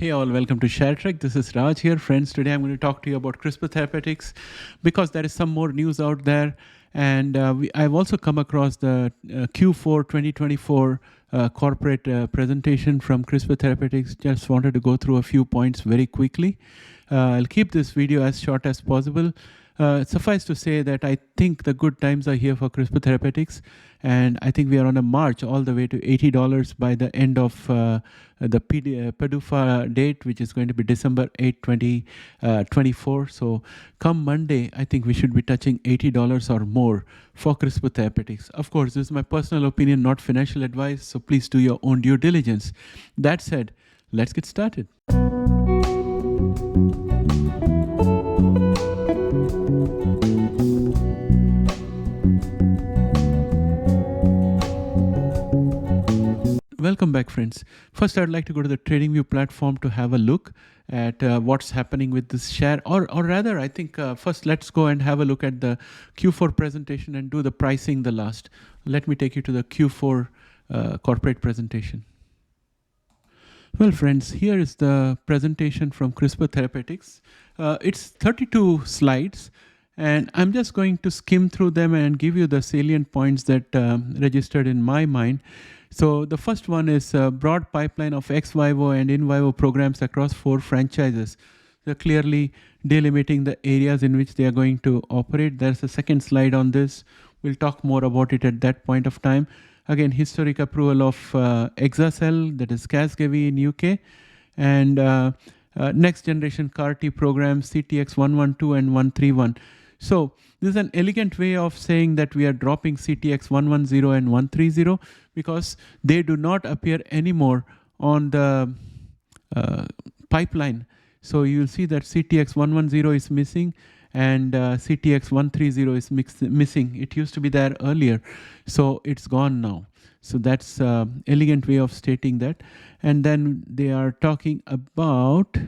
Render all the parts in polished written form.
Hey all, welcome to ShareTreck. This is Raj here. Friends, today I'm going to talk to you about CRISPR Therapeutics because there is some more news out there. And I've also come across the Q4 2024 corporate presentation from CRISPR Therapeutics. Just wanted to go through a few points very quickly. I'll keep this video as short as possible. Suffice to say that I think the good times are here for CRISPR Therapeutics, and I think we are on a march all the way to $80 by the end of the PDUFA date, which is going to be December 8, 2024. So come Monday, I think we should be touching $80 or more for CRISPR Therapeutics. Of course, this is my personal opinion, not financial advice, so please do your own due diligence. That said, let's get started. Welcome back, friends. First, I'd like to go to the TradingView platform to have a look at what's happening with this share, or rather, I think first let's go and have a look at the Q4 presentation and do the pricing the last. Let me take you to the Q4 corporate presentation. Well, friends, here is the presentation from CRISPR Therapeutics. It's 32 slides, and I'm just going to skim through them and give you the salient points that registered in my mind. So the first one is a broad pipeline of ex vivo and in vivo programs across 4 franchises. They're clearly delimiting the areas in which they are going to operate. There's a second slide on this. We'll talk more about it at that point of time. Again, historic approval of Exa-cel, that is Casgevy in UK, and next generation CAR-T program CTX112 and 131. So this is an elegant way of saying that we are dropping CTX110 and 130 because they do not appear anymore on the pipeline. So you will see that CTX110 is missing and CTX130 is missing. It used to be there earlier, so it's gone now. So that's an elegant way of stating that. And then they are talking about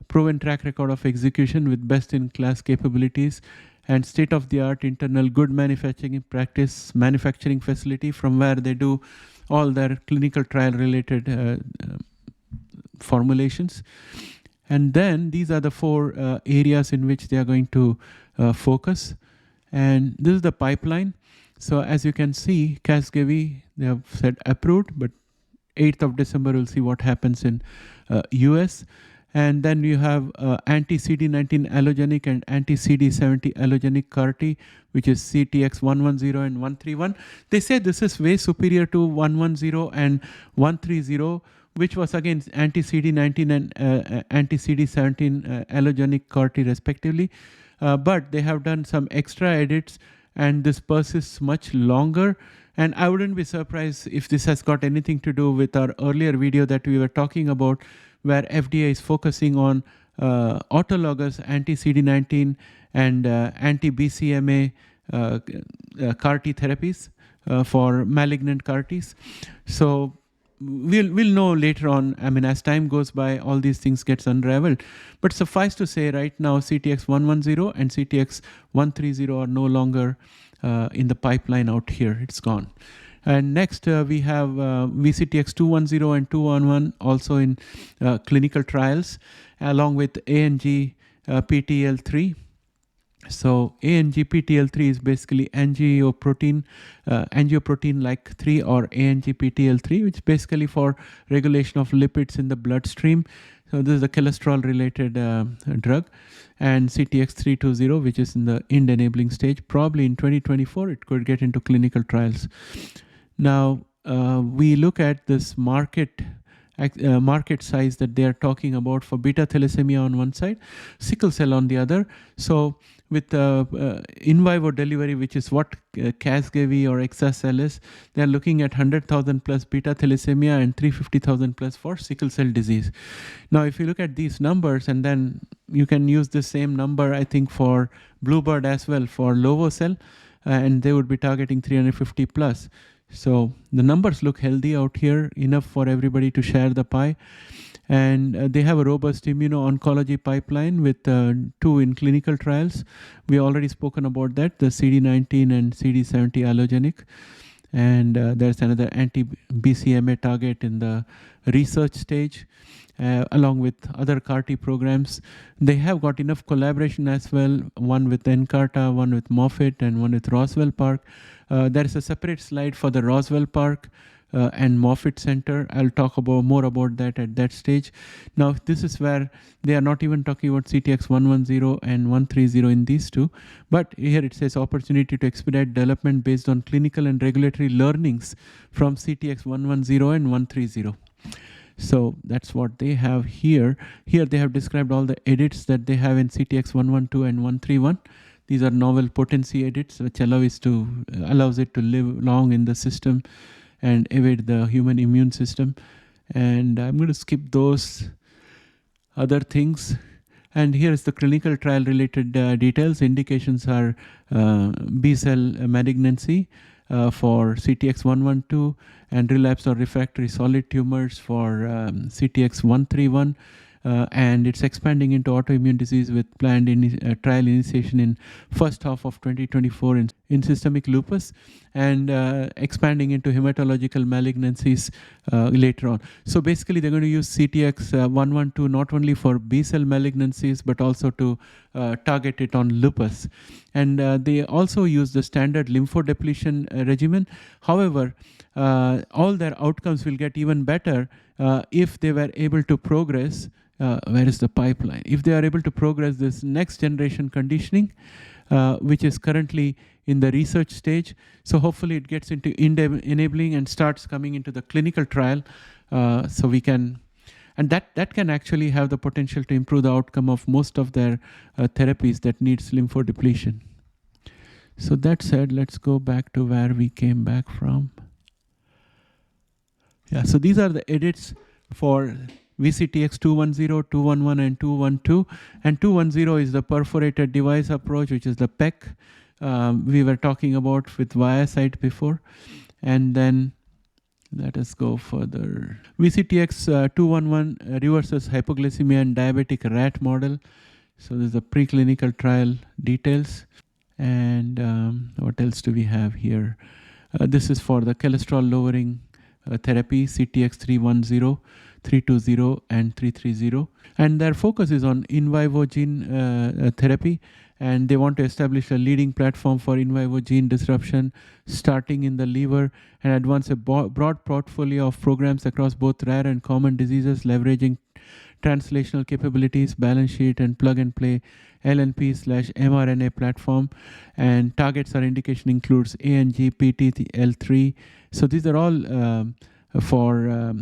proven track record of execution with best-in-class capabilities and state-of-the-art internal good manufacturing practice manufacturing facility from where they do all their clinical trial-related formulations. And then these are the 4 areas in which they are going to focus. And this is the pipeline. So as you can see, Casgevy, they have said approved, but 8th of December, we'll see what happens in US. And then you have anti-CD19 allogenic and anti-CD70 allogenic CAR-T, which is CTX110 and 131. They say this is way superior to 110 and 130, which was again anti-CD19 and anti-CD17 allogenic CAR-T respectively. But they have done some extra edits, and this persists much longer. And I wouldn't be surprised if this has got anything to do with our earlier video that we were talking about, where FDA is focusing on autologous anti-CD19 and anti-BCMA CAR-T therapies for malignant CAR-Ts. So we'll know later on. I mean, as time goes by, all these things gets unraveled. But suffice to say, right now, CTX110 and CTX130 are no longer in the pipeline out here. It's gone. And next, we have VCTX210 and 211 also in clinical trials, along with ANG PTL3. So ANGPTL3 is basically angioprotein like 3, or ANGPTL3, which is basically for regulation of lipids in the bloodstream. So this is a cholesterol-related drug. And CTX320, which is in the IND-enabling stage. Probably in 2024, it could get into clinical trials. Now, we look at this market size that they are talking about for beta thalassemia on one side, sickle cell on the other. So with in vivo delivery, which is what Casgevy or Exa-cel is, they are looking at 100,000 plus beta thalassemia and 350,000 plus for sickle cell disease. Now, if you look at these numbers, and then you can use the same number, I think, for Bluebird as well, for lovo-cel, and they would be targeting 350 plus. So the numbers look healthy out here, enough for everybody to share the pie. And they have a robust immuno-oncology pipeline with 2 in clinical trials. We already spoken about that, the CD19 and CD70 allogenic. And there's another anti-BCMA target in the research stage, along with other CAR-T programs. They have got enough collaboration as well, one with Nkarta, one with Moffitt, and one with Roswell Park. There is a separate slide for the Roswell Park and Moffitt Center. I'll talk more about that at that stage. Now, this is where they are not even talking about CTX110 and 130 in these two, but here it says opportunity to expedite development based on clinical and regulatory learnings from CTX110 and 130. So that's what they have here. Here they have described all the edits that they have in CTX112 and 131. These are novel potency edits, which allows it to live long in the system and evade the human immune system. And I'm going to skip those other things. And here's the clinical trial related details. Indications are B-cell malignancy for CTX112 and relapse or refractory solid tumors for CTX131. And it's expanding into autoimmune disease with planned trial initiation in first half of 2024 in systemic lupus, and expanding into hematological malignancies later on. So basically they're going to use CTX112 not only for B-cell malignancies but also to target it on lupus. And they also use the standard lymphodepletion regimen. However, all their outcomes will get even better if they were able to progress. Where is the pipeline? If they are able to progress this next generation conditioning, which is currently in the research stage. So hopefully it gets into enabling and starts coming into the clinical trial. So we can, and that can actually have the potential to improve the outcome of most of their therapies that needs lymphodepletion. So that said, let's go back to where we came back from. Yeah, so these are the edits for VCTX 210, 211, and 212. And 210 is the perforated device approach, which is the PEC we were talking about with ViaCyte before. And then let us go further. VCTX 211 reverses hypoglycemia and diabetic rat model. So there's the preclinical trial details. And what else do we have here? This is for the cholesterol lowering therapy, CTX 310, 320, and 330. And their focus is on in vivo gene therapy. And they want to establish a leading platform for in vivo gene disruption, starting in the liver, and advance a broad portfolio of programs across both rare and common diseases, leveraging translational capabilities, balance sheet, and plug and play LNP/mRNA platform. And targets or indication includes ANG, PTL3. So these are all for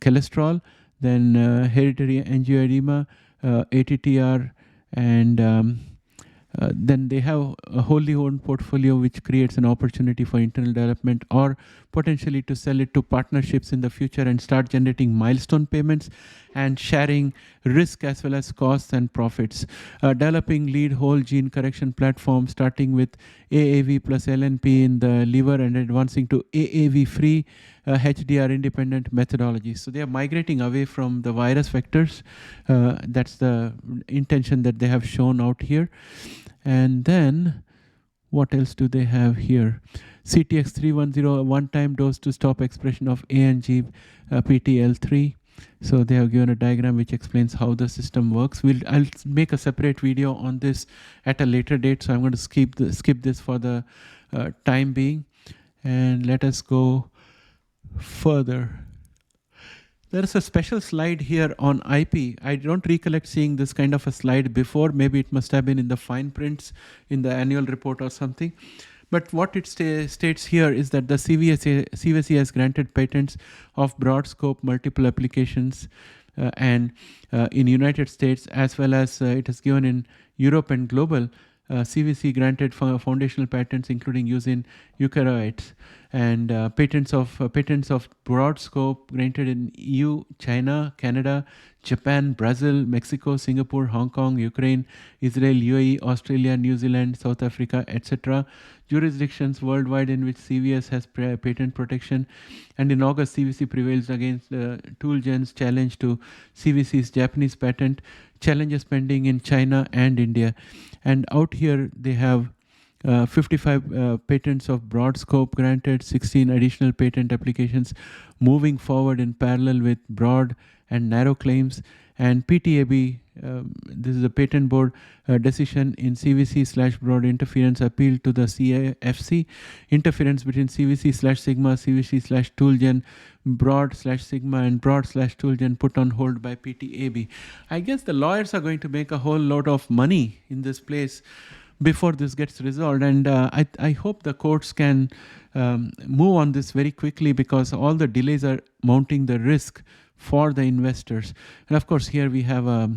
cholesterol, then hereditary angioedema, ATTR, and then they have a wholly owned portfolio which creates an opportunity for internal development or potentially to sell it to partnerships in the future and start generating milestone payments and sharing risk as well as costs and profits. Developing lead whole gene correction platform starting with AAV plus LNP in the liver and advancing to AAV-free HDR independent methodologies. So they are migrating away from the virus vectors. That's the intention that they have shown out here. And then what else do they have here? CTX 310, a one-time dose to stop expression of ANG PTL3. So they have given a diagram which explains how the system works. I'll make a separate video on this at a later date. So I'm going to skip this for the time being. And let us go further. There is a special slide here on IP. I don't recollect seeing this kind of a slide before. Maybe it must have been in the fine prints in the annual report or something. But what it states here is that the CVC has granted patents of broad scope multiple applications and in United States, as well as it is given in Europe and global. CVC granted foundational patents including use in eukaryotes, and patents of broad scope granted in EU, China, Canada, Japan, Brazil, Mexico, Singapore, Hong Kong, Ukraine, Israel, UAE, Australia, New Zealand, South Africa, etc. Jurisdictions worldwide in which CVS has patent protection. And in August, CVC prevails against Toolgen's challenge to CVC's Japanese patent, challenges pending in China and India. And out here they have 55 patents of broad scope granted, 16 additional patent applications moving forward in parallel with broad and narrow claims, and PTAB, this is a patent board decision in CVC/broad interference appeal to the CAFC, interference between CVC/sigma, CVC/toolgen, broad/sigma, and broad/toolgen put on hold by PTAB. I guess the lawyers are going to make a whole lot of money in this place before this gets resolved, and I hope the courts can move on this very quickly, because all the delays are mounting the risk for the investors. And of course, here we have a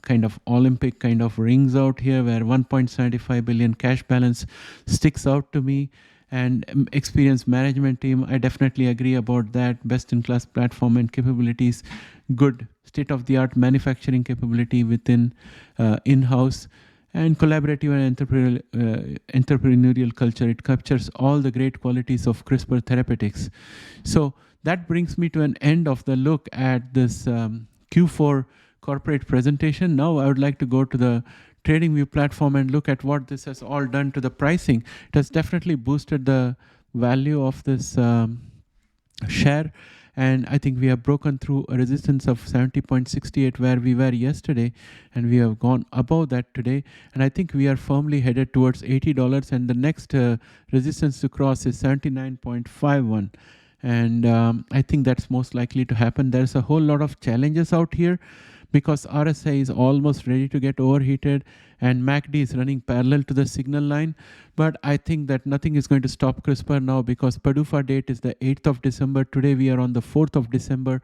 kind of Olympic kind of rings out here, where 1.75 billion cash balance sticks out to me. And experienced management team, I definitely agree about that. Best-in-class platform and capabilities, good state-of-the-art manufacturing capability within in-house, and collaborative and entrepreneurial culture. It captures all the great qualities of CRISPR Therapeutics. So that brings me to an end of the look at this Q4 corporate presentation. Now I would like to go to the TradingView platform and look at what this has all done to the pricing. It has definitely boosted the value of this share. And I think we have broken through a resistance of 70.68 where we were yesterday, and we have gone above that today. And I think we are firmly headed towards $80, and the next resistance to cross is 79.51. And I think that's most likely to happen. There's a whole lot of challenges out here, because RSI is almost ready to get overheated, and MACD is running parallel to the signal line. But I think that nothing is going to stop CRISPR now, because PDUFA date is the 8th of December. Today we are on the 4th of December.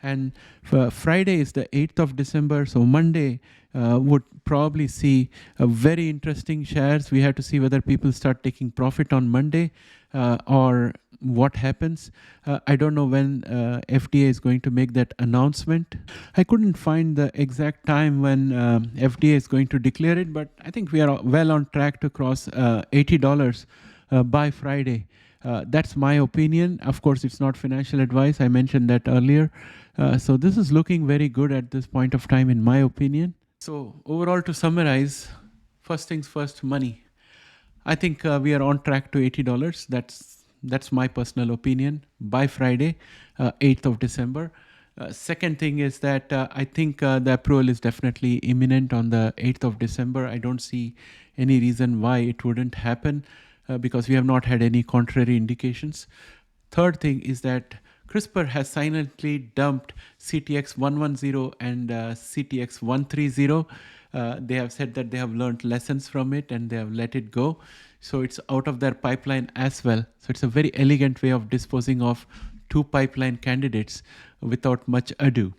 And Friday is the 8th of December. So Monday would probably see a very interesting shares. We have to see whether people start taking profit on Monday or what happens. I don't know when FDA is going to make that announcement. I couldn't find the exact time when FDA is going to declare it, but I think we are well on track to cross $80 by Friday. That's my opinion. Of course, it's not financial advice. I mentioned that earlier. So this is looking very good at this point of time, in my opinion. So overall, to summarize, first things first, money. I think we are on track to $80. That's my personal opinion by Friday, 8th of December. Second thing is that I think the approval is definitely imminent on the 8th of December. I don't see any reason why it wouldn't happen because we have not had any contrary indications. Third thing is that CRISPR has silently dumped CTX110 and CTX130. They have said that they have learned lessons from it and they have let it go. So it's out of their pipeline as well. So it's a very elegant way of disposing of two pipeline candidates without much ado.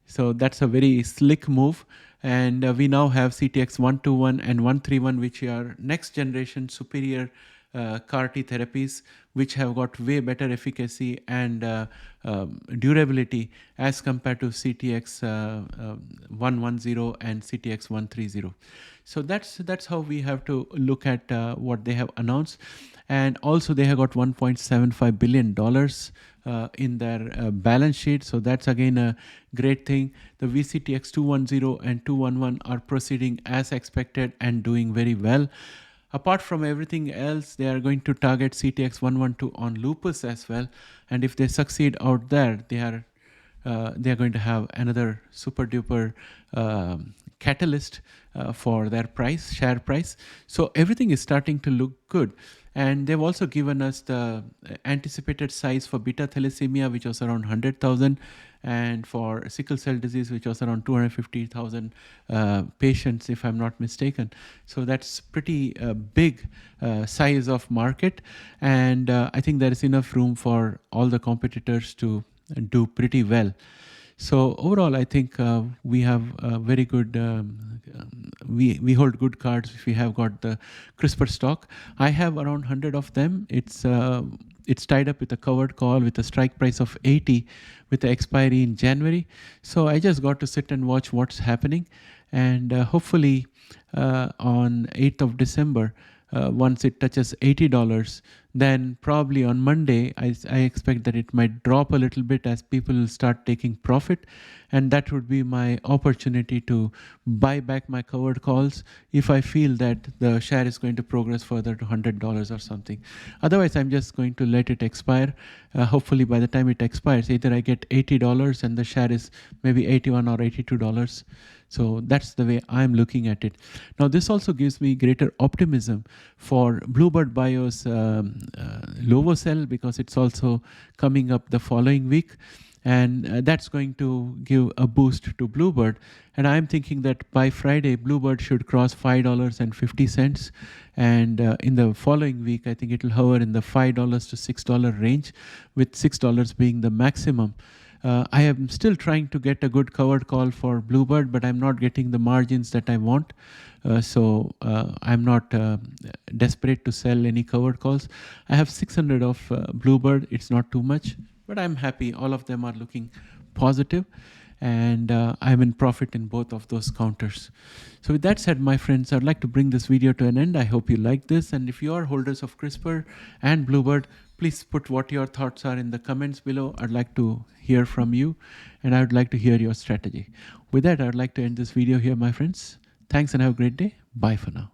So that's a very slick move. And we now have CTX121 and 131, which are next generation superior CAR-T therapies, which have got way better efficacy and durability as compared to CTX110 and CTX130. So that's how we have to look at what they have announced. And also they have got $1.75 billion in their balance sheet. So that's again a great thing. The VCTX210 and 211 are proceeding as expected and doing very well. Apart from everything else, they are going to target CTX112 on lupus as well. And if they succeed out there, they are going to have another super duper catalyst for their share price. So everything is starting to look good. And they've also given us the anticipated size for beta thalassemia, which was around 100,000, and for sickle cell disease, which was around 250,000 patients, if I'm not mistaken. So that's pretty big size of market. And I think there is enough room for all the competitors to do pretty well. So overall, I think we have a very good, we hold good cards if we have got the CRISPR stock. I have around 100 of them. It's tied up with a covered call with a strike price of 80 with the expiry in January. So I just got to sit and watch what's happening. And hopefully on 8th of December, once it touches $80, then probably on Monday, I expect that it might drop a little bit as people start taking profit. And that would be my opportunity to buy back my covered calls if I feel that the share is going to progress further to $100 or something. Otherwise, I'm just going to let it expire. Hopefully, by the time it expires, either I get $80 and the share is maybe $81 or $82. So that's the way I'm looking at it. Now, this also gives me greater optimism for Bluebird Bio's Lovocell, because it's also coming up the following week. And that's going to give a boost to Bluebird. And I'm thinking that by Friday, Bluebird should cross $5.50. And in the following week, I think it will hover in the $5 to $6 range, with $6 being the maximum. I am still trying to get a good covered call for Bluebird, but I'm not getting the margins that I want. So I'm not desperate to sell any covered calls. I have 600 of Bluebird. It's not too much, but I'm happy. All of them are looking positive, and I'm in profit in both of those counters. So with that said, my friends, I'd like to bring this video to an end. I hope you like this. And if you are holders of CRISPR and Bluebird, please put what your thoughts are in the comments below. I'd like to hear from you, and I would like to hear your strategy. With that, I'd like to end this video here, my friends. Thanks and have a great day. Bye for now.